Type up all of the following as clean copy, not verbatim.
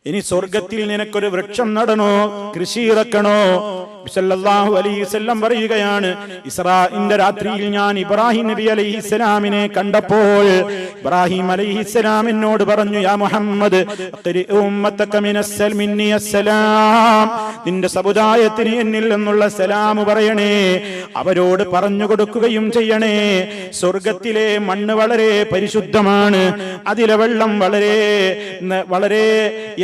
ഇനി സ്വർഗത്തിൽ നിനക്കൊരു വൃക്ഷം നടണോ, കൃഷി ഇറക്കണോ? സല്ലല്ലാഹു അലൈഹി വസല്ലം പറയുകയാണ്, ഇസ്രാഇന്റെ രാത്രിയിൽ ഞാൻ ഇബ്രാഹിം നബി അലൈഹിസ്സലാമിനെ കണ്ടപ്പോൾ ഇബ്രാഹിം അലൈഹിസ്സലാം എന്നോട് പറഞ്ഞു, യാ മുഹമ്മദ് ഉമ്മതക മിന്നി അസ്സലാം, നിന്റെ സമുദായത്തിന് എന്നിൽ നിന്നുള്ള സലാം പറയണേ, അവരോട് പറഞ്ഞു കൊടുക്കുകയും ചെയ്യണേ. സ്വർഗത്തിലെ മണ്ണ് വളരെ പരിശുദ്ധമാണ്, അതിലെ വെള്ളം വളരെ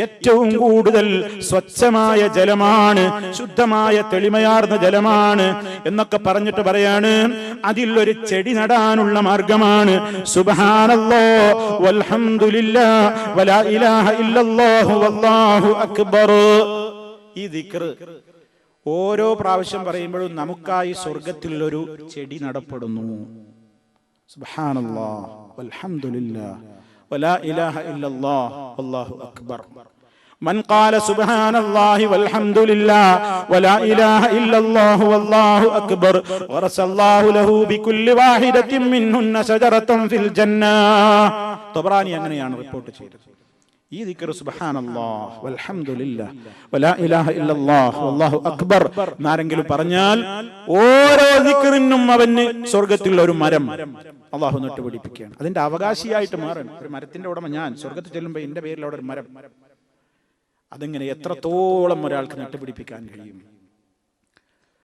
ഏറ്റവും കൂടുതൽ സ്വച്ഛമായ ജലമാണ്, ശുദ്ധമായ തെളിമയാർന്ന ജലമാണ് എന്നൊക്കെ പറഞ്ഞിട്ട് പറയാണ്, അതിൽ ഒരു ചെടി നടാനുള്ള മാർഗമാണ്. സുബ്ഹാനല്ലാഹ് വൽഹംദുലില്ലാഹ് വലാ ഇലാഹ ഇല്ലല്ലാഹു വല്ലാഹു അക്ബർ. ഈ ദിക്ർ ഓരോ പ്രാവശ്യം പറയുമ്പോഴും നമുക്കായി സ്വർഗത്തിൽ ഒരു ചെടി നടപ്പെടുന്നു. സുബ്ഹാനല്ലാഹ് വൽഹംദുലില്ലാഹ് വലാ ഇലാഹ ഇല്ലല്ലാഹ് വല്ലാഹു അക്ബർ. من قال سبحان الله والحمد لله ولا إله إلا الله والله أكبر ورث الله له بكل واحدة منهن شجرة في الجنة. طبراني അങ്ങനെയാണ് റിപ്പോർട്ട് ചെയ്തത്. ഈ ദിക്ർ സുബ്ഹാനല്ലാഹ് വൽഹംദുലില്ലാഹ് വലാ ഇലാഹ ഇല്ലല്ലാഹ് വല്ലാഹു അക്ബർ എന്നാരെങ്കിലും പറഞ്ഞാൽ ഓരോ ദിക്റിനും അവന് സ്വർഗത്തിൽ ഒരു മരം അല്ലാഹു നട്ടുപിടിപ്പിക്കുകയാണ്. അതിന്റെ അവകാശിയായിട്ട് മാറണം. ഒരു മരത്തിന്റെ ഉടമ ഞാൻ, സ്വർഗത്തിൽ ചെല്ലുമ്പോൾ എന്റെ പേരിൽ അവിടെ ഒരു മരം. അതെങ്ങനെ എത്രത്തോളം ഒരാൾക്ക് നട്ടുപിടിപ്പിക്കാൻ കഴിയും?